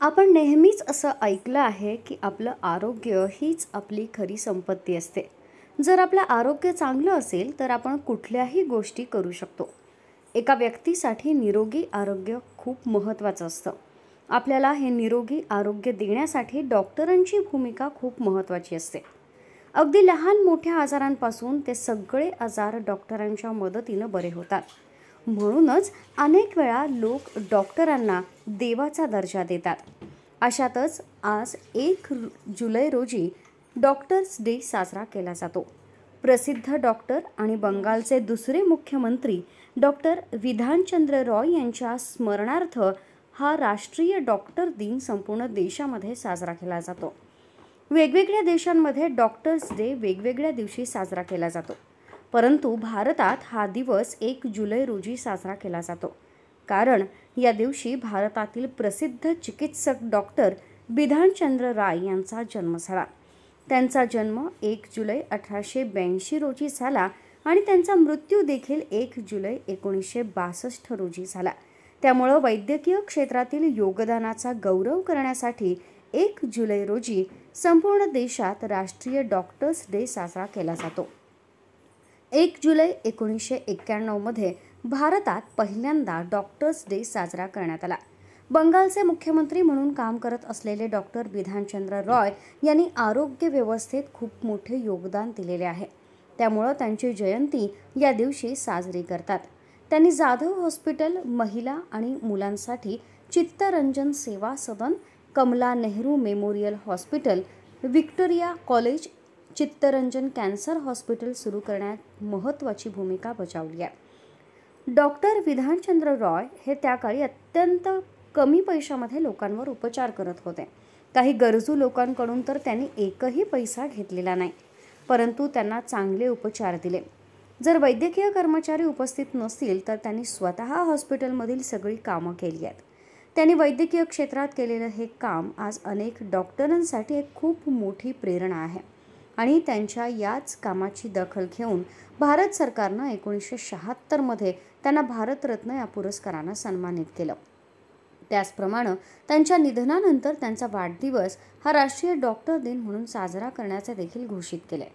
आपण नेहमीच असं ऐकलं आहे की आपलं आरोग्य हीच आपली खरी संपत्ती असते. जर आपलं आरोग्य चांगलं असेल तर आपण कुठल्याही गोष्टी करू शकतो. एका व्यक्तीसाठी निरोगी आरोग्य खूप महत्त्वाचं असतं. आपल्याला हे निरोगी आरोग्य देण्यासाठी डॉक्टरांची भूमिका खूप महत्त्वाची असते. अगदी लहान मोठ्या आजारांपासून ते सगळे आजार डॉक्टरांच्या मदतीनं बरे होतात. म्हणूनच अनेक वेळा लोक डॉक्टरांना देवाचा दर्जा देतात. अशातच आज 1 जुलै रोजी डॉक्टर्स डे साजरा केला जातो. प्रसिद्ध डॉक्टर आणि बंगालचे दुसरे मुख्यमंत्री डॉक्टर विधानचंद्र रॉय यांच्या स्मरणार्थ हा राष्ट्रीय डॉक्टर दिन संपूर्ण देशामध्ये साजरा केला जातो. वेगवेगळ्या देशांमध्ये डॉक्टर्स डे वेगवेगळ्या दिवशी साजरा केला जातो. परंतु भारतात हा दिवस 1 जुलै रोजी साजरा केला जातो. कारण या दिवशी भारतातील प्रसिद्ध चिकित्सक डॉक्टर बिधानचंद्र राय यांचा जन्म झाला. त्यांचा जन्म 1 जुलै 1882 रोजी झाला आणि त्यांचा मृत्यू देखील 1 जुलै 1962 रोजी झाला. त्यामुळं वैद्यकीय क्षेत्रातील योगदानाचा गौरव करण्यासाठी 1 जुलै रोजी संपूर्ण देशात राष्ट्रीय डॉक्टर्स डे साजरा केला जातो. 1 जुलै 1991 मध्ये भारतात पहिल्यांदा डॉक्टर्स डे साजरा करण्यात आला. बंगालचे मुख्यमंत्री म्हणून काम करत असलेले डॉक्टर बिधानचंद्र रॉय यांनी आरोग्य व्यवस्थेत खूप मोठे योगदान दिलेले आहे. त्यामुळं त्यांची जयंती या दिवशी साजरी करतात. त्यांनी जाधव हॉस्पिटल, महिला आणि मुलांसाठी Chittaranjan Seva Sadan, Kamala Nehru memorial hospital, Victoria college, Chittaranjan cancer hospital सुरू करण्यात महत्त्वाची भूमिका बजावली आहे. डॉक्टर विधानचंद्र रॉय हे त्या काळी अत्यंत कमी पैशामध्ये लोकांवर उपचार करत होते. काही गरजू लोकांकडून तर त्यांनी एकही पैसा घेतलेला नाही, परंतु त्यांना चांगले उपचार दिले. जर वैद्यकीय कर्मचारी उपस्थित नसतील तर त्यांनी स्वतः हॉस्पिटलमधील सगळी कामं केली आहेत. त्यांनी वैद्यकीय क्षेत्रात केलेलं हे काम आज अनेक डॉक्टरांसाठी एक खूप मोठी प्रेरणा आहे आणि त्यांच्या याच कामाची दखल घेऊन भारत सरकारनं 1976 मध्ये त्यांना भारतरत्न या पुरस्कारानं सन्मानित केलं. त्याचप्रमाणे त्यांच्या निधनानंतर त्यांचा वाढदिवस हा राष्ट्रीय डॉक्टर दिन म्हणून साजरा करण्याचे देखील घोषित केले.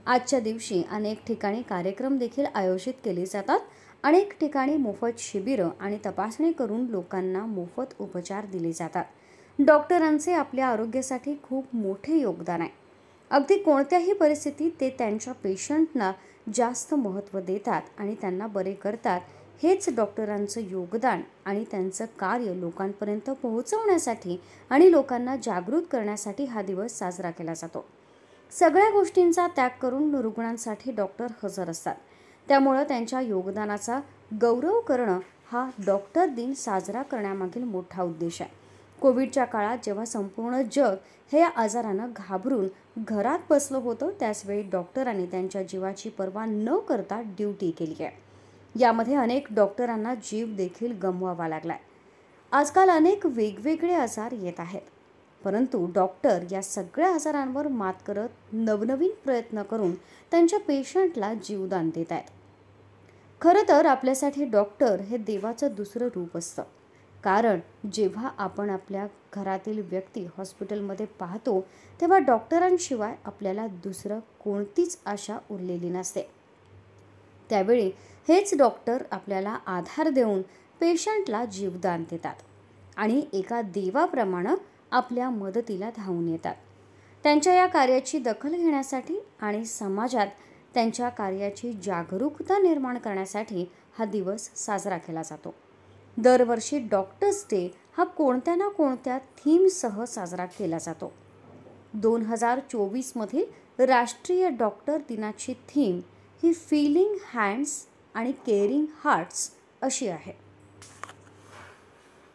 आजच्या दिवशी अनेक ठिकाणी कार्यक्रम देखील आयोजित केले जातात. अनेक ठिकाणी मोफत शिबिरं आणि तपासणी करून लोकांना मोफत उपचार दिले जातात. डॉक्टरांचे आपल्या आरोग्यासाठी खूप मोठे योगदान आहे. अगदी कोणत्याही परिस्थितीत ते त्यांच्या पेशंटना जास्त महत्त्व देतात आणि त्यांना बरे करतात. हेच डॉक्टरांचं योगदान आणि त्यांचं कार्य लोकांपर्यंत पोहोचवण्यासाठी आणि लोकांना जागृत करण्यासाठी हा दिवस साजरा केला जातो. सगळ्या गोष्टींचा त्याग करून रुग्णांसाठी डॉक्टर हजर असतात. त्यामुळं त्यांच्या योगदानाचा गौरव करणं हा डॉक्टर दिन साजरा करण्यामागील मोठा उद्देश आहे. कोविडच्या काळात जेव्हा संपूर्ण जग हे या आजारानं घाबरून घरात बसलं होतं, त्याचवेळी डॉक्टरांनी त्यांच्या जीवाची पर्वा न करता ड्युटी केली आहे. यामध्ये अनेक डॉक्टरांना जीव देखील गमवावा लागलाय. आजकाल अनेक वेगवेगळे आजार येत आहेत, परंतु डॉक्टर या सगळ्या आजारांवर मात करत नवनवीन प्रयत्न करून त्यांच्या पेशंटला जीवदान देत आहेत. खरं तर आपल्यासाठी डॉक्टर हे देवाचं दुसरं रूप असतं. कारण जेव्हा आपण आपल्या घरातील व्यक्ती हॉस्पिटलमध्ये पाहतो तेव्हा डॉक्टरांशिवाय आपल्याला दुसरं कोणतीच आशा उरलेली नसते. त्यावेळी हेच डॉक्टर आपल्याला आधार देऊन पेशंटला जीवदान देतात आणि एका देवाप्रमाणे आपल्या मदतीला धावून येतात. त्यांच्या या कार्याची दखल घेण्यासाठी आणि समाजात त्यांच्या कार्याची जागरूकता निर्माण करण्यासाठी हा दिवस साजरा केला जातो. दरवर्षी डॉक्टर्स डे हा कोणत्या ना कोणत्या थीमसह साजरा केला जातो. 2024 मधील राष्ट्रीय डॉक्टर दिनाची थीम ही फीलिंग हँड्स आणि केअरिंग हार्ट्स अशी आहे.